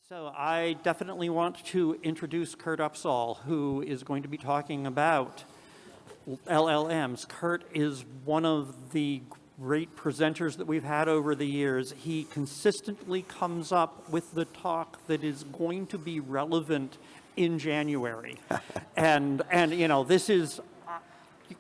So I definitely want to introduce KurtOpsahl, who is going to be talking about LLMs. Kurt is one of the great presenters that we've had over the years. He consistently comes up with the talk that is going to be relevant in January. and you know, this is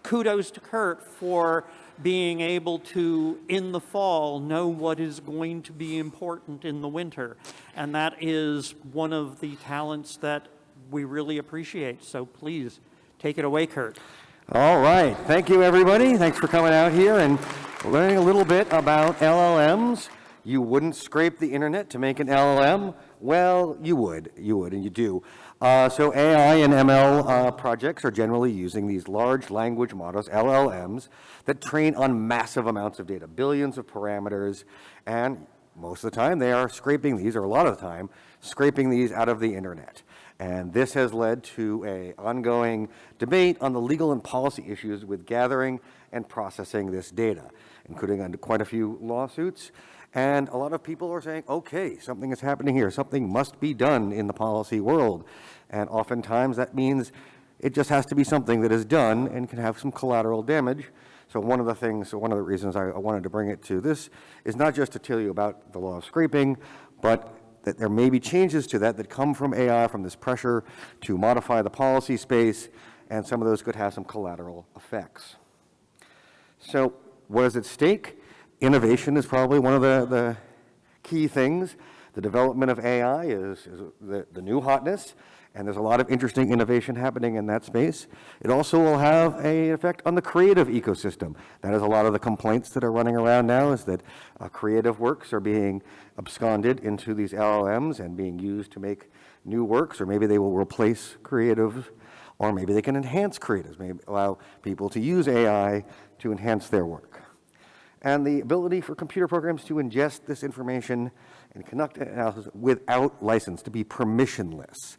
kudos to Kurt for being able to, in the fall, know what is going to be important in the winter. And that is one of the talents that we really appreciate. So please, take it away, Kurt. All right. Thank you, everybody. Thanks for coming out here and learning a little bit about LLMs. You wouldn't scrape the internet to make an LLM? Well, you would, and you do. So AI and ML projects are generally using these large language models, LLMs, that train on massive amounts of data, billions of parameters, and most of the time they are scraping these, or a lot of the time, scraping these out of the internet. And this has led to an ongoing debate on the legal and policy issues with gathering and processing this data, including under quite a few lawsuits. And a lot of people are saying, okay, something is happening here. Something must be done in the policy world. And oftentimes that means it just has to be something that is done and can have some collateral damage. So one of the reasons I wanted to bring it to this is not just to tell you about the law of scraping, but that there may be changes to that come from AI, from this pressure to modify the policy space, and some of those could have some collateral effects. So what is at stake? Innovation is probably one of the key things. The development of AI is the new hotness, and there's a lot of interesting innovation happening in that space. It also will have an effect on the creative ecosystem. That is a lot of the complaints that are running around now, is that creative works are being absconded into these LLMs and being used to make new works, or maybe they will replace creative, or maybe they can enhance creatives, maybe allow people to use AI to enhance their work. And the ability for computer programs to ingest this information and conduct analysis without license, to be permissionless.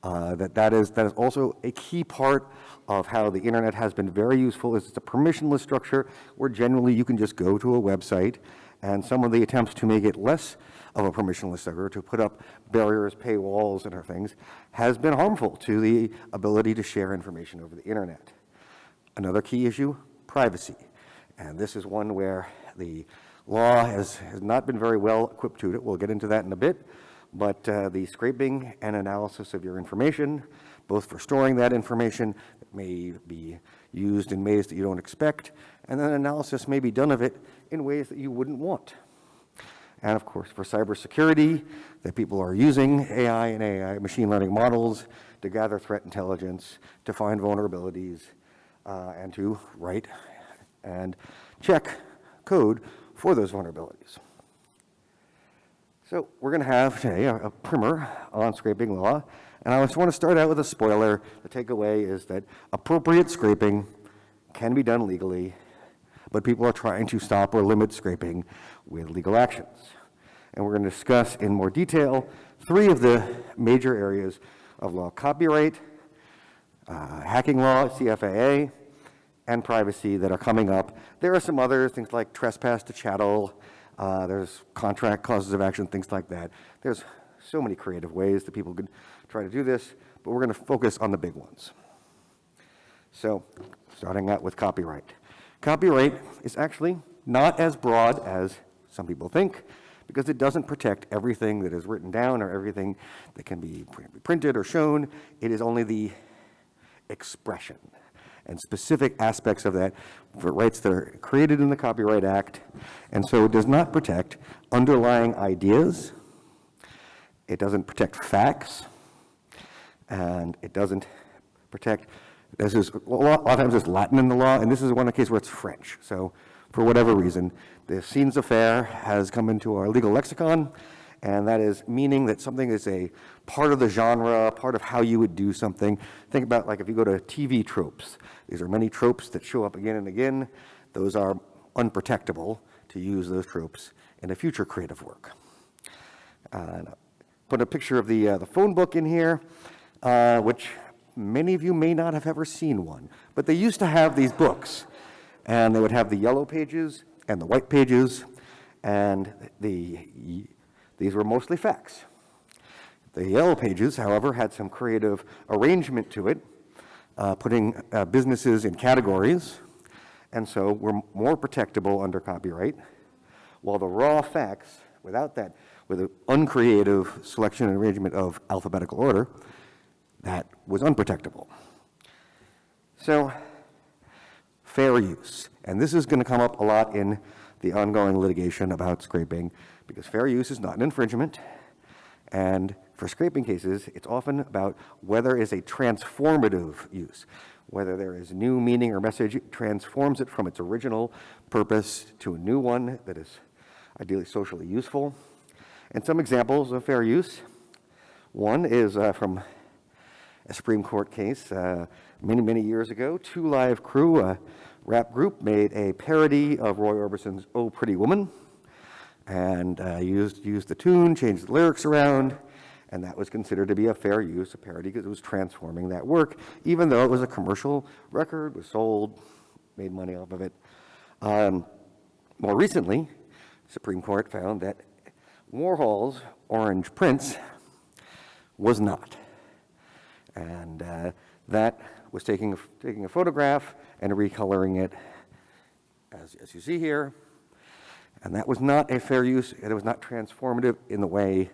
That is also a key part of how the internet has been very useful. Is it's a permissionless structure where generally you can just go to a website, and some of the attempts to make it less of a permissionless structure, to put up barriers, paywalls, and other things, has been harmful to the ability to share information over the internet. Another key issue, privacy. And this is one where the law has not been very well equipped to it. We'll get into that in a bit. But the scraping and analysis of your information, both for storing that information that may be used in ways that you don't expect, and then analysis may be done of it in ways that you wouldn't want. And of course, for cybersecurity, that people are using AI and AI machine learning models to gather threat intelligence, to find vulnerabilities, and to write and check code for those vulnerabilities. So we're going to have today a primer on scraping law, and I just want to start out with a spoiler. The takeaway is that appropriate scraping can be done legally, but people are trying to stop or limit scraping with legal actions. And we're going to discuss in more detail 3 of the major areas of law: copyright, hacking law, CFAA, and privacy that are coming up. There are some others, things like trespass to chattel, there's contract causes of action, things like that. There's so many creative ways that people could try to do this, but we're going to focus on the big ones. So, starting out with copyright. Copyright is actually not as broad as some people think, because it doesn't protect everything that is written down or everything that can be printed or shown. It is only the expression and specific aspects of that for rights that are created in the Copyright Act. And so it does not protect underlying ideas, it doesn't protect facts, and it doesn't protect, a lot of times there's Latin in the law, and this is one of the cases where it's French. So for whatever reason, the scenes affair has come into our legal lexicon, and that is meaning that something is a part of the genre, part of how you would do something. Think about, like, if you go to TV tropes. These are many tropes that show up again and again. Those are unprotectable to use those tropes in a future creative work. Put a picture of the phone book in here, which many of you may not have ever seen one. But they used to have these books, and they would have the yellow pages and the white pages, and these were mostly facts. The Yellow Pages, however, had some creative arrangement to it, putting businesses in categories, and so were more protectable under copyright, while the raw facts, without that, with an uncreative selection and arrangement of alphabetical order, that was unprotectable. So, fair use. And this is going to come up a lot in the ongoing litigation about scraping, because fair use is not an infringement. And for scraping cases, it's often about whether it's a transformative use, whether there is new meaning or message, it transforms it from its original purpose to a new one that is ideally socially useful. And some examples of fair use. One is from a Supreme Court case many, many years ago. Two Live Crew, a rap group, made a parody of Roy Orbison's Oh Pretty Woman, and used the tune, changed the lyrics around, and that was considered to be a fair use, a parody, because it was transforming that work, even though it was a commercial record, was sold, made money off of it. More recently, Supreme Court found that Warhol's Orange Prince was not. And that was taking a photograph and recoloring it, as you see here. And that was not a fair use, and it was not transformative in the way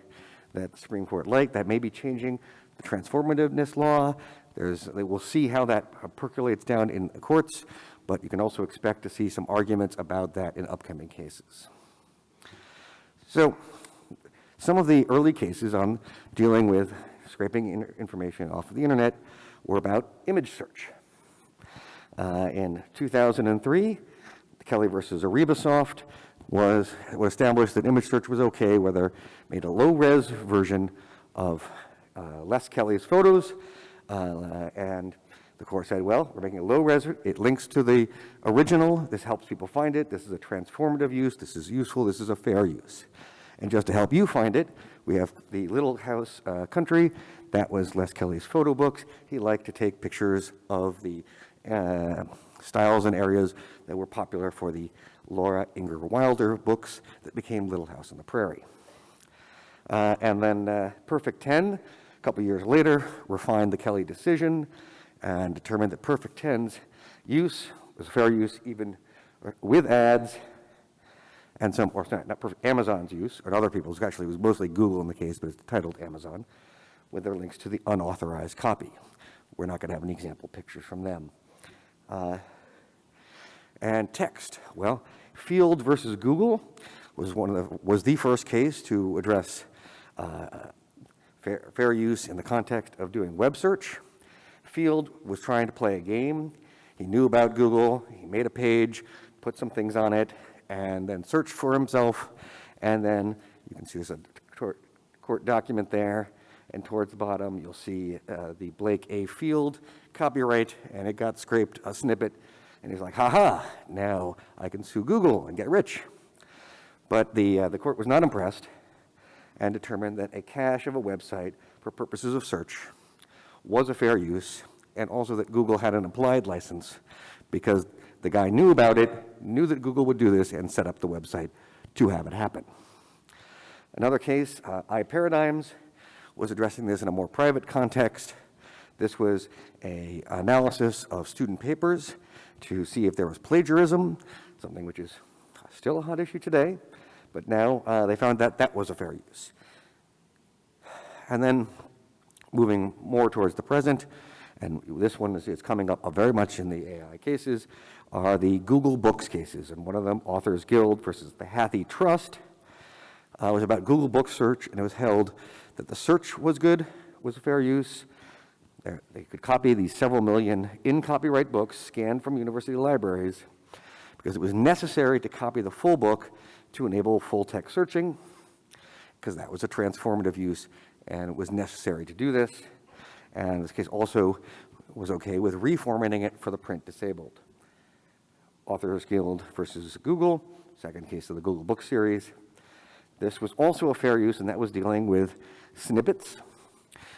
that the Supreme Court liked. That may be changing the transformativeness law. We'll see how that percolates down in the courts, but you can also expect to see some arguments about that in upcoming cases. So, some of the early cases on dealing with scraping information off of the internet were about image search. In 2003, Kelly versus Aribasoft was established that image search was okay, whether made a low-res version of Les Kelly's photos, and the court said, well, we're making a low-res, it links to the original, this helps people find it, this is a transformative use, this is useful, this is a fair use. And just to help you find it, we have the Little House Country. That was Les Kelly's photo books. He liked to take pictures of the styles and areas that were popular for the Laura Ingalls Wilder books that became Little House on the Prairie. And then Perfect 10, a couple years later, refined the Kelly decision and determined that Perfect 10's use was fair use even with ads, and some, or sorry, not perfect, Amazon's use, or other people's, actually it was mostly Google in the case, but it's titled Amazon, with their links to the unauthorized copy. We're not going to have any example pictures from them. And text, well, Field versus Google was the first case to address fair use in the context of doing web search. Field was trying to play a game. He knew about Google. He made a page, put some things on it, and then searched for himself. And then you can see there's a court document there. And towards the bottom, you'll see the Blake A. Field copyright, and it got scraped a snippet. And he's like, ha-ha, now I can sue Google and get rich. But the court was not impressed and determined that a cache of a website for purposes of search was a fair use, and also that Google had an implied license because the guy knew about it, knew that Google would do this, and set up the website to have it happen. Another case, iParadigms, was addressing this in a more private context. This was an analysis of student papers to see if there was plagiarism, something which is still a hot issue today, but now they found that that was a fair use. And then moving more towards the present, and this one is coming up very much in the AI cases, are the Google Books cases. And one of them, Authors Guild versus the Hathi Trust, was about Google Book search, and it was held that the search was good, was a fair use. They could copy these several million in-copyright books scanned from university libraries because it was necessary to copy the full book to enable full-text searching, because that was a transformative use, and it was necessary to do this. And this case also was okay with reformatting it for the print disabled. Authors Guild versus Google, second case of the Google Book series. This was also a fair use, and that was dealing with snippets,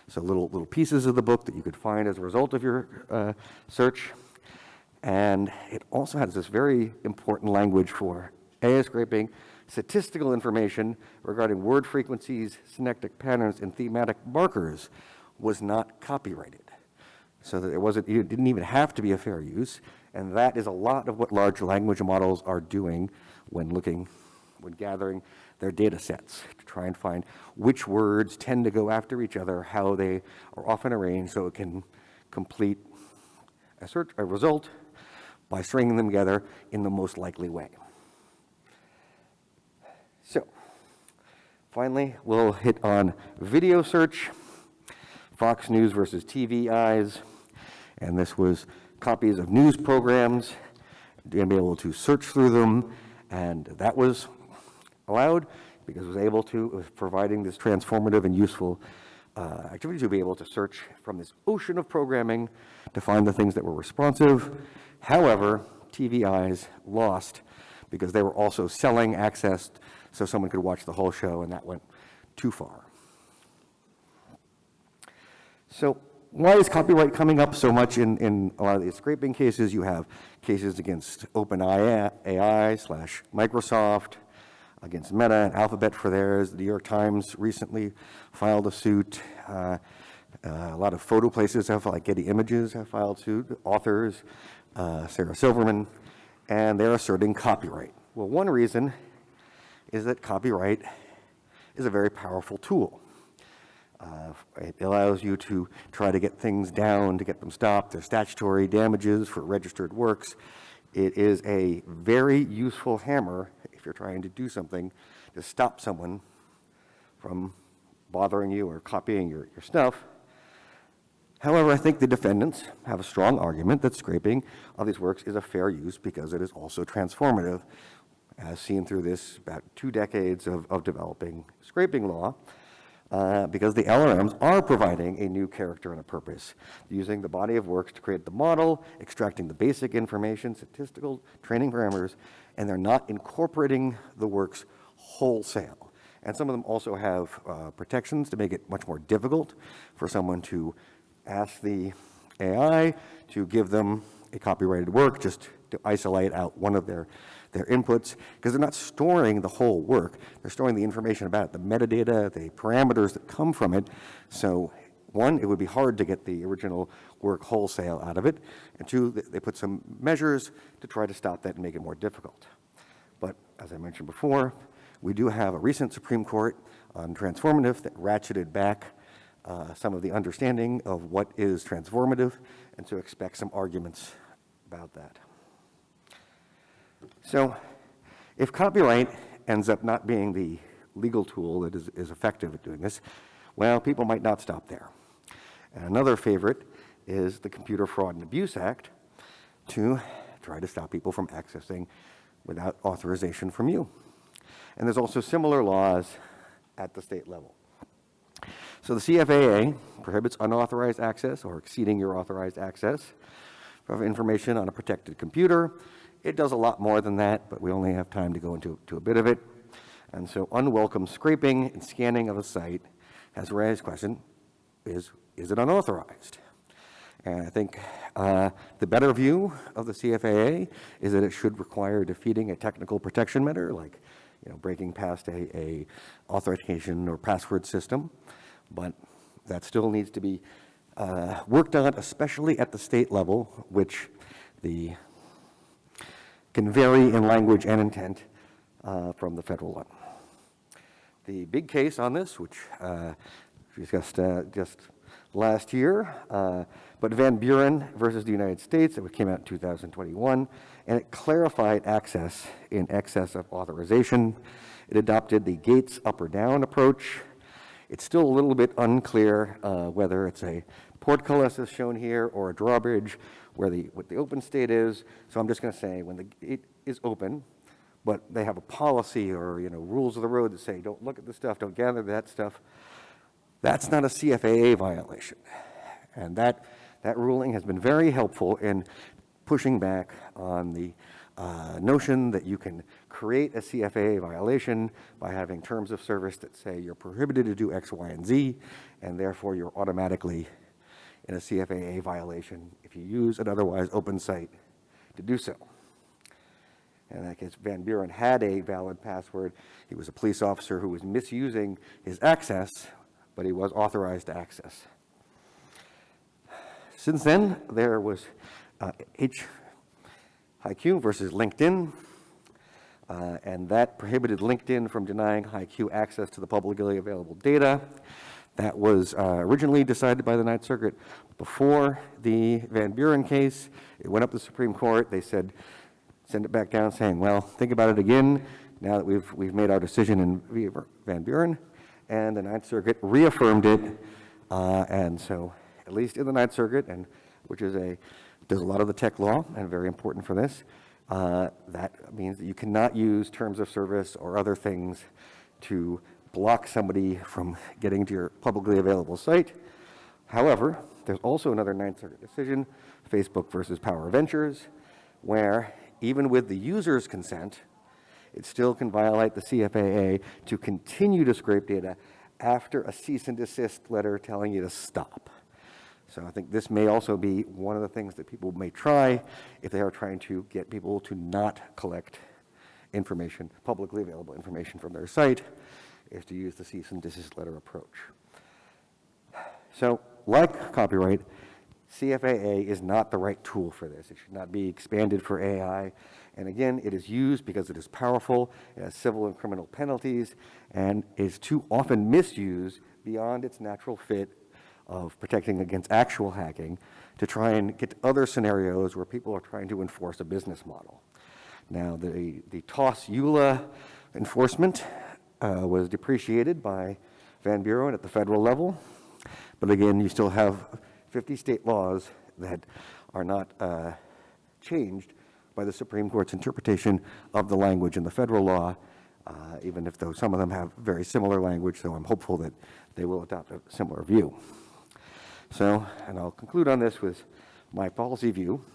so little pieces of the book that you could find as a result of your search. And it also has this very important language for AI scraping statistical information regarding word frequencies, synecdoche patterns, and thematic markers was not copyrighted. So that it didn't even have to be a fair use, and that is a lot of what large language models are doing when gathering their data sets to try and find which words tend to go after each other, how they are often arranged so it can complete a result by stringing them together in the most likely way. So, finally, we'll hit on video search, Fox News versus TV eyes, and this was copies of news programs, being able to search through them, and that was allowed because it was providing this transformative and useful activity to be able to search from this ocean of programming to find the things that were responsive. However, TV eyes lost because they were also selling access so someone could watch the whole show, and that went too far. So why is copyright coming up so much in a lot of these scraping cases? You have cases against OpenAI / Microsoft, against Meta and Alphabet for theirs. The New York Times recently filed a suit. A lot of photo places like Getty Images have filed suit. Authors, Sarah Silverman, and they're asserting copyright. Well, one reason is that copyright is a very powerful tool. It allows you to try to get things down, to get them stopped. There's statutory damages for registered works. It is a very useful hammer if you're trying to do something to stop someone from bothering you or copying your stuff. However, I think the defendants have a strong argument that scraping of these works is a fair use because it is also transformative, as seen through this about 2 decades of developing scraping law. Because the LLMs are providing a new character and a purpose, using the body of works to create the model, extracting the basic information, statistical training parameters, and they're not incorporating the works wholesale. And some of them also have protections to make it much more difficult for someone to ask the AI to give them a copyrighted work, just to isolate out one of their inputs, because they're not storing the whole work. They're storing the information about it, the metadata, the parameters that come from it. So one, it would be hard to get the original work wholesale out of it. And two, they put some measures to try to stop that and make it more difficult. But as I mentioned before, we do have a recent Supreme Court on transformative that ratcheted back some of the understanding of what is transformative, and so expect some arguments about that. So if copyright ends up not being the legal tool that is effective at doing this, well, people might not stop there. And another favorite is the Computer Fraud and Abuse Act to try to stop people from accessing without authorization from you. And there's also similar laws at the state level. So the CFAA prohibits unauthorized access or exceeding your authorized access of information on a protected computer. It does a lot more than that, but we only have time to go into a bit of it. And so unwelcome scraping and scanning of a site has raised the question, is it unauthorized? And I think the better view of the CFAA is that it should require defeating a technical protection matter, like breaking past a authentication or password system. But that still needs to be worked on, especially at the state level, which can vary in language and intent from the federal one. The big case on this, which we discussed just last year, but Van Buren versus the United States, it came out in 2021, and it clarified access in excess of authorization. It adopted the Gates up or down approach. It's still a little bit unclear whether it's a portcullis as shown here or a drawbridge, what the open state is. So I'm just going to say when the gate is open, but they have a policy or rules of the road that say don't look at this stuff, don't gather that stuff. That's not a CFAA violation, and that ruling has been very helpful in pushing back on the notion that you can create a CFAA violation by having terms of service that say you're prohibited to do X, Y, and Z, and therefore you're automatically in a CFAA violation if you use an otherwise open site to do so. In that case, Van Buren had a valid password. He was a police officer who was misusing his access, but he was authorized to access. Since then, there was HiQ versus LinkedIn, and that prohibited LinkedIn from denying HiQ access to the publicly available data. That was originally decided by the Ninth Circuit before the Van Buren case. It went up to the Supreme Court. They said, send it back down, saying, well, think about it again now that we've made our decision in Van Buren. And the Ninth Circuit reaffirmed it. And so, at least in the Ninth Circuit, and which does a lot of the tech law and very important for this, that means that you cannot use terms of service or other things to block somebody from getting to your publicly available site. However, there's also another Ninth Circuit decision, Facebook versus Power Ventures, where even with the user's consent, it still can violate the CFAA to continue to scrape data after a cease and desist letter telling you to stop. So I think this may also be one of the things that people may try if they are trying to get people to not collect information, publicly available information from their site, is to use the cease and desist letter approach. So, like copyright, CFAA is not the right tool for this. It should not be expanded for AI. And again, it is used because it is powerful, it has civil and criminal penalties, and is too often misused beyond its natural fit of protecting against actual hacking to try and get to other scenarios where people are trying to enforce a business model. Now, the TOS EULA enforcement was depreciated by Van Buren at the federal level. But again, you still have 50 state laws that are not changed by the Supreme Court's interpretation of the language in the federal law, even if though some of them have very similar language, so I'm hopeful that they will adopt a similar view. So, and I'll conclude on this with my policy view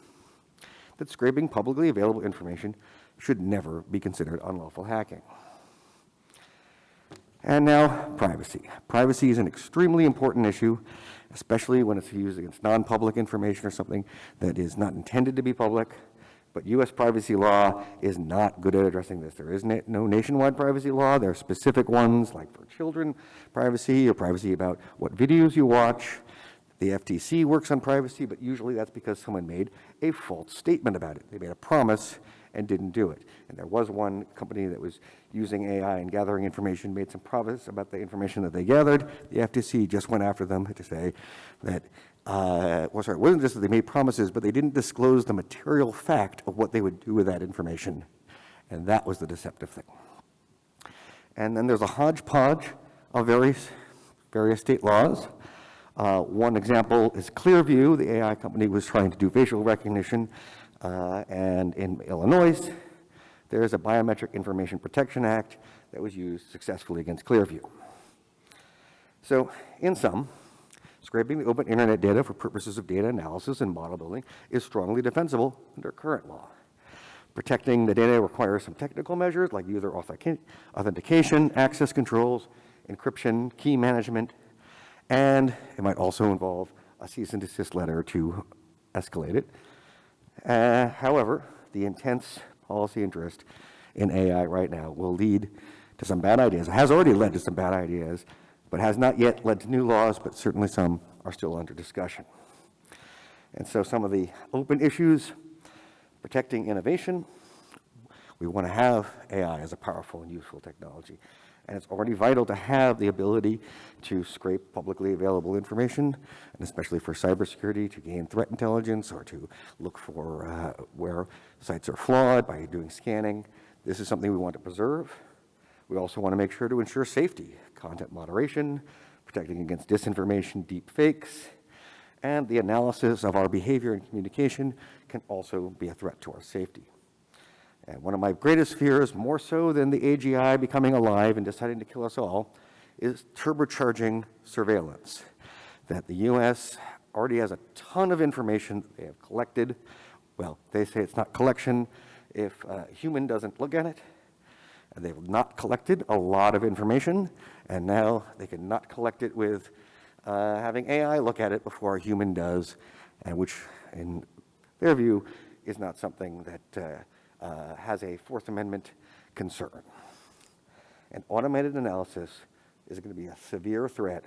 that scraping publicly available information should never be considered unlawful hacking. And now, privacy. Privacy is an extremely important issue, especially when it's used against non-public information or something that is not intended to be public. But U.S. privacy law is not good at addressing this. There is no nationwide privacy law. There are specific ones, like for children privacy, or privacy about what videos you watch. The FTC works on privacy, but usually that's because someone made a false statement about it. They made a promise and didn't do it. And there was one company that was using AI and gathering information, made some promise about the information that they gathered. The FTC just went after them to say that, it wasn't just that they made promises, but they didn't disclose the material fact of what they would do with that information. And that was the deceptive thing. And then there's a hodgepodge of various state laws. One example is Clearview. The AI company was trying to do facial recognition, and in Illinois, there is a Biometric Information Protection Act that was used successfully against Clearview. So, in sum, scraping the open internet data for purposes of data analysis and model building is strongly defensible under current law. Protecting the data requires some technical measures like user authentication, access controls, encryption, key management, and it might also involve a cease and desist letter to escalate it. However, the intense policy interest in AI right now will lead to some bad ideas. It has already led to some bad ideas, but has not yet led to new laws, but certainly some are still under discussion. And so some of the open issues, protecting innovation. We want to have AI as a powerful and useful technology. And it's already vital to have the ability to scrape publicly available information, and especially for cybersecurity, to gain threat intelligence or to look for where sites are flawed by doing scanning. This is something we want to preserve. We also want to make sure to ensure safety, content moderation, protecting against disinformation, deep fakes, and the analysis of our behavior and communication can also be a threat to our safety. And one of my greatest fears, more so than the AGI becoming alive and deciding to kill us all, is turbocharging surveillance. That the U.S. already has a ton of information that they have collected. Well, they say it's not collection if a human doesn't look at it. And they've not collected a lot of information, and now they can not collect it with having AI look at it before a human does, and which, in their view, is not something that has a Fourth Amendment concern. And automated analysis is going to be a severe threat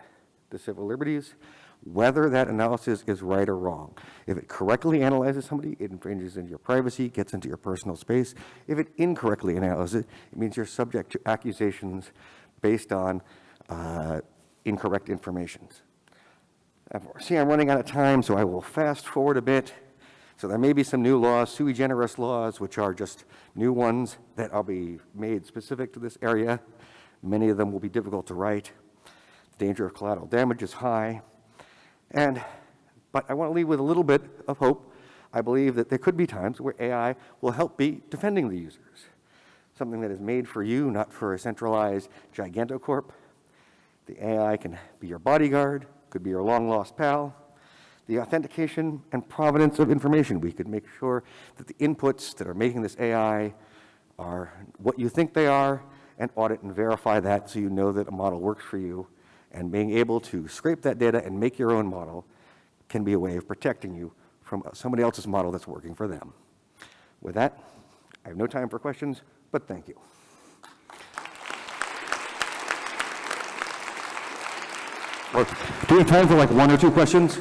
to civil liberties, whether that analysis is right or wrong. If it correctly analyzes somebody, it infringes into your privacy, gets into your personal space. If it incorrectly analyzes it, it means you're subject to accusations based on incorrect information. See, I'm running out of time, so I will fast forward a bit. So there may be some new laws, sui generis laws, which are just new ones that will be made specific to this area. Many of them will be difficult to write. The danger of collateral damage is high. But I want to leave with a little bit of hope. I believe that there could be times where AI will help be defending the users. Something that is made for you, not for a centralized gigantocorp. The AI can be your bodyguard, could be your long-lost pal. The authentication and provenance of information. We could make sure that the inputs that are making this AI are what you think they are, and audit and verify that so you know that a model works for you. And being able to scrape that data and make your own model can be a way of protecting you from somebody else's model that's working for them. With that, I have no time for questions, but thank you. Do we have time for like 1 or 2 questions?